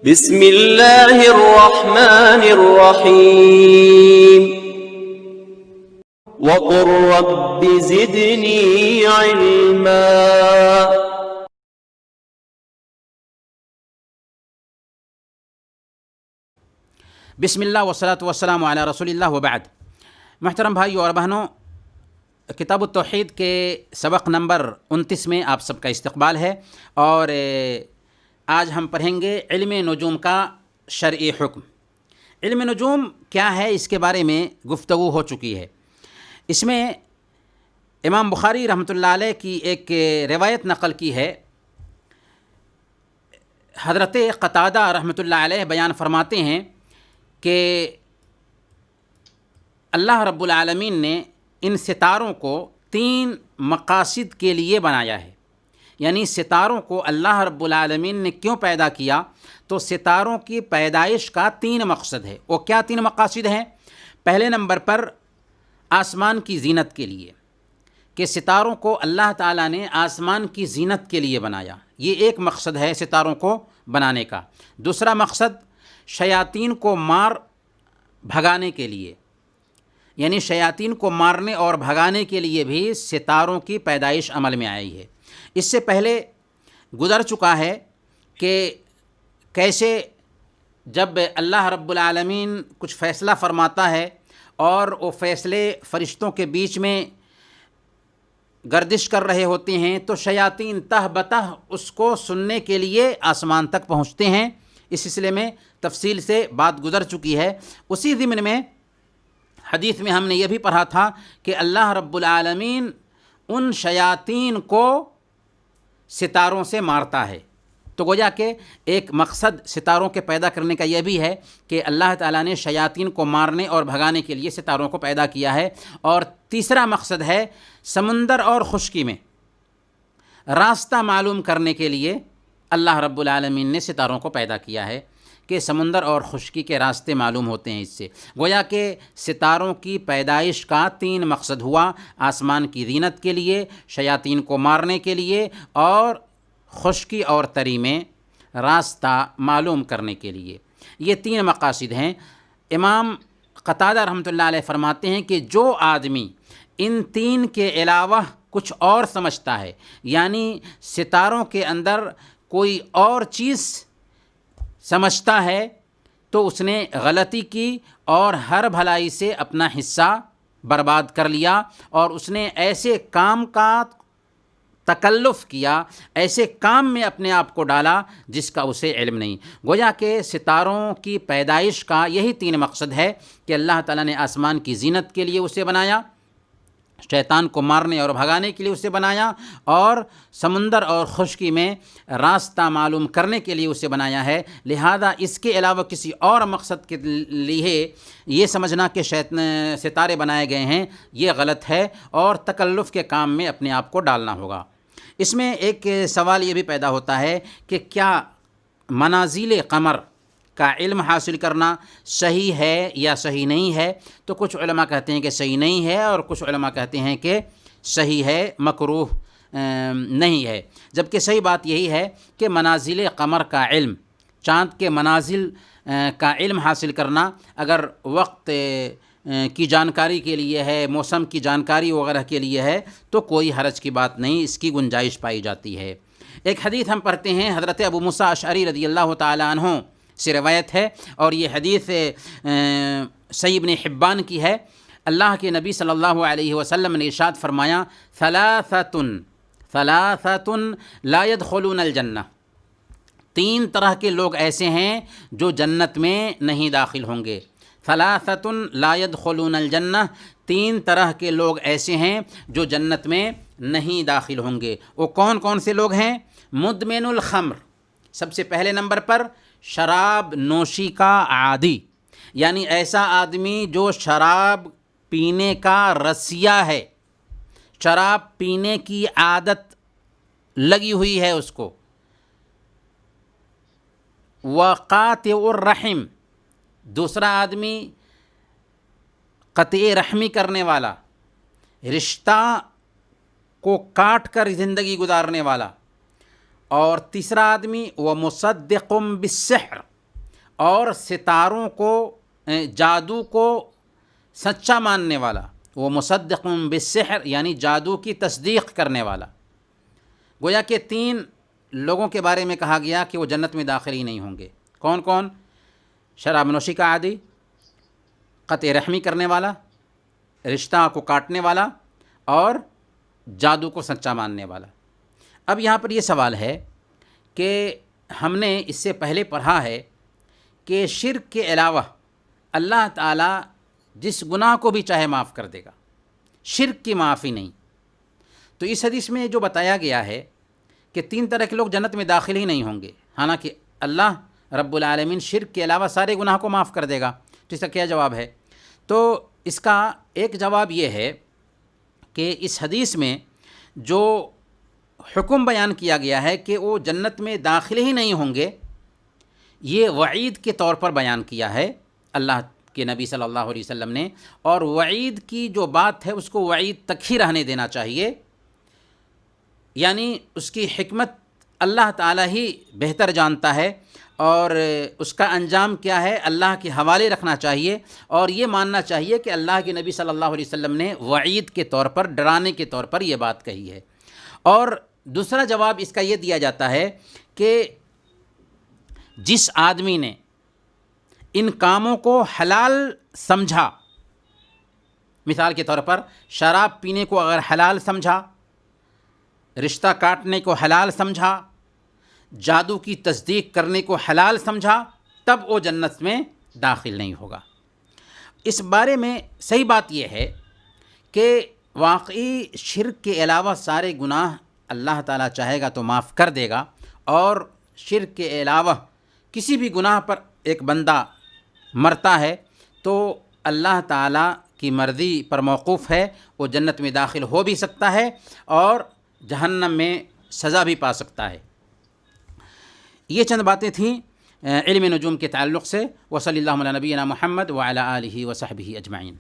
بسم اللہ الرحمن الرحیم وقل رب زدنی علما۔ بسم اللہ والصلاۃ والسلام علی رسول اللہ وبعد۔ محترم بھائیو اور بہنوں، کتاب التوحید کے سبق نمبر 29 میں آپ سب کا استقبال ہے، اور آج ہم پڑھیں گے علم نجوم کا شرعی حکم۔ علم نجوم کیا ہے، اس کے بارے میں گفتگو ہو چکی ہے۔ اس میں امام بخاری رحمۃ اللہ علیہ کی ایک روایت نقل کی ہے۔ حضرت قتادہ رحمۃ اللہ علیہ بیان فرماتے ہیں کہ اللہ رب العالمین نے ان ستاروں کو 3 مقاصد کے لیے بنایا ہے۔ یعنی ستاروں کو اللہ رب العالمین نے کیوں پیدا کیا؟ تو ستاروں کی پیدائش کا 3 مقصد ہے۔ وہ کیا 3 مقاصد ہیں؟ پہلے نمبر پر آسمان کی زینت کے لیے، کہ ستاروں کو اللہ تعالیٰ نے آسمان کی زینت کے لیے بنایا، یہ ایک مقصد ہے ستاروں کو بنانے کا۔ دوسرا مقصد شیاطین کو مار بھگانے کے لیے، یعنی شیاطین کو مارنے اور بھگانے کے لیے بھی ستاروں کی پیدائش عمل میں آئی ہے۔ اس سے پہلے گزر چکا ہے کہ کیسے جب اللہ رب العالمین کچھ فیصلہ فرماتا ہے اور وہ فیصلے فرشتوں کے بیچ میں گردش کر رہے ہوتے ہیں، تو شیاطین تہ بتہ اس کو سننے کے لیے آسمان تک پہنچتے ہیں۔ اس سلسلے میں تفصیل سے بات گزر چکی ہے۔ اسی ضمن میں حدیث میں ہم نے یہ بھی پڑھا تھا کہ اللہ رب العالمین ان شیاطین کو ستاروں سے مارتا ہے۔ تو گویا کہ ایک مقصد ستاروں کے پیدا کرنے کا یہ بھی ہے کہ اللہ تعالیٰ نے شیاطین کو مارنے اور بھگانے کے لیے ستاروں کو پیدا کیا ہے۔ اور تیسرا مقصد ہے سمندر اور خشکی میں راستہ معلوم کرنے کے لیے اللہ رب العالمین نے ستاروں کو پیدا کیا ہے، کہ سمندر اور خشکی کے راستے معلوم ہوتے ہیں اس سے۔ گویا کہ ستاروں کی پیدائش کا 3 مقصد ہوا: آسمان کی زینت کے لیے، شیاطین کو مارنے کے لیے، اور خشکی اور تری میں راستہ معلوم کرنے کے لیے۔ یہ 3 مقاصد ہیں۔ امام قتادہ رحمۃ اللہ علیہ فرماتے ہیں کہ جو آدمی ان 3 کے علاوہ کچھ اور سمجھتا ہے، یعنی ستاروں کے اندر کوئی اور چیز سمجھتا ہے، تو اس نے غلطی کی اور ہر بھلائی سے اپنا حصہ برباد کر لیا، اور اس نے ایسے کام کا تکلف کیا، ایسے کام میں اپنے آپ کو ڈالا جس کا اسے علم نہیں۔ گویا کہ ستاروں کی پیدائش کا یہی 3 مقصد ہے کہ اللہ تعالیٰ نے آسمان کی زینت کے لیے اسے بنایا، شیطان کو مارنے اور بھگانے کے لیے اسے بنایا، اور سمندر اور خشکی میں راستہ معلوم کرنے کے لیے اسے بنایا ہے۔ لہذا اس کے علاوہ کسی اور مقصد کے لیے یہ سمجھنا کہ ستارے بنائے گئے ہیں، یہ غلط ہے، اور تکلف کے کام میں اپنے آپ کو ڈالنا ہوگا۔ اس میں ایک سوال یہ بھی پیدا ہوتا ہے کہ کیا منازل قمر کا علم حاصل کرنا صحیح ہے یا صحیح نہیں ہے؟ تو کچھ علماء کہتے ہیں کہ صحیح نہیں ہے، اور کچھ علماء کہتے ہیں کہ صحیح ہے، مکروہ نہیں ہے۔ جبکہ صحیح بات یہی ہے کہ منازل قمر کا علم، چاند کے منازل کا علم حاصل کرنا اگر وقت کی جانکاری کے لیے ہے، موسم کی جانکاری وغیرہ کے لیے ہے، تو کوئی حرج کی بات نہیں، اس کی گنجائش پائی جاتی ہے۔ ایک حدیث ہم پڑھتے ہیں، حضرت ابو موسیٰ اشعری رضی اللہ تعالی عنہ سے روایت ہے، اور یہ حدیث صحیح ابن حبان کی ہے۔ اللہ کے نبی صلی اللہ علیہ وسلم نے ارشاد فرمایا: ثلاثۃ لا يدخلون الجنہ، 3 طرح کے لوگ ایسے ہیں جو جنت میں نہیں داخل ہوں گے۔ ثلاثۃ لا يدخلون الجنہ، 3 طرح کے لوگ ایسے ہیں جو جنت میں نہیں داخل ہوں گے۔ وہ کون کون سے لوگ ہیں؟ مدمن الخمر، سب سے پہلے نمبر پر شراب نوشی کا عادی، یعنی ایسا آدمی جو شراب پینے کا رسیہ ہے، شراب پینے کی عادت لگی ہوئی ہے اس کو۔ وقاطع الرحم، دوسرا آدمی قطع رحمی کرنے والا، رشتہ کو کاٹ کر زندگی گزارنے والا۔ اور تیسرا آدمی وہ مصدق بالسحر، اور ستاروں کو جادو کو سچا ماننے والا، وہ مصدق بالسحر یعنی جادو کی تصدیق کرنے والا. گویا کہ 3 لوگوں کے بارے میں کہا گیا کہ وہ جنت میں داخل ہی نہیں ہوں گے. کون کون؟ شراب نوشی کا عادی، قطع رحمی کرنے والا، رشتہ کو کاٹنے والا، اور جادو کو سچا ماننے والا. اب یہاں پر یہ سوال ہے کہ ہم نے اس سے پہلے پڑھا ہے کہ شرک کے علاوہ اللہ تعالیٰ جس گناہ کو بھی چاہے معاف کر دے گا، شرک کی معافی نہیں. تو اس حدیث میں جو بتایا گیا ہے کہ 3 طرح کے لوگ جنت میں داخل ہی نہیں ہوں گے، حالانکہ اللہ رب العالمین شرک کے علاوہ سارے گناہ کو معاف کر دے گا. تو اس کا کیا جواب ہے؟ تو اس کا ایک جواب یہ ہے کہ اس حدیث میں جو حکم بیان کیا گیا ہے کہ وہ جنت میں داخل ہی نہیں ہوں گے، یہ وعید کے طور پر بیان کیا ہے اللہ کے نبی صلی اللہ علیہ وسلم نے. اور وعید کی جو بات ہے اس کو وعید تک ہی رہنے دینا چاہیے، یعنی اس کی حکمت اللہ تعالیٰ ہی بہتر جانتا ہے، اور اس کا انجام کیا ہے اللہ کے حوالے رکھنا چاہیے. اور یہ ماننا چاہیے کہ اللہ کے نبی صلی اللہ علیہ وسلم نے وعید کے طور پر، ڈرانے کے طور پر یہ بات کہی ہے. اور دوسرا جواب اس کا یہ دیا جاتا ہے کہ جس آدمی نے ان کاموں کو حلال سمجھا، مثال کے طور پر شراب پینے کو اگر حلال سمجھا، رشتہ کاٹنے کو حلال سمجھا، جادو کی تصدیق کرنے کو حلال سمجھا، تب وہ جنت میں داخل نہیں ہوگا. اس بارے میں صحیح بات یہ ہے کہ واقعی شرک کے علاوہ سارے گناہ اللہ تعالیٰ چاہے گا تو معاف کر دے گا، اور شرک کے علاوہ کسی بھی گناہ پر ایک بندہ مرتا ہے تو اللہ تعالیٰ کی مرضی پر موقوف ہے، وہ جنت میں داخل ہو بھی سکتا ہے اور جہنم میں سزا بھی پا سکتا ہے. یہ چند باتیں تھیں علم نجوم کے تعلق سے. وصلی اللہ علی نبینا محمد وعلی آلہ وصحبہ اجمعین.